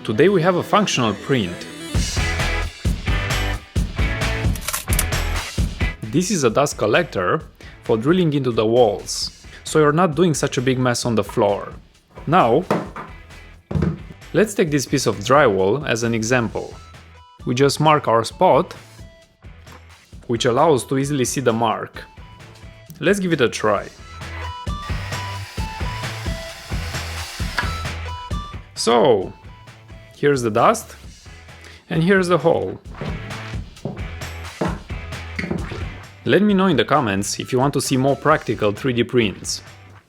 Today we have a functional print. This is a dust collector for drilling into the walls, so you're not doing such a big mess on the floor. Now, let's take this piece of drywall as an example. We just mark our spot, which allows to easily see the mark. Let's give it a try. So, here's the dust, and here's the hole. Let me know in the comments if you want to see more practical 3D prints.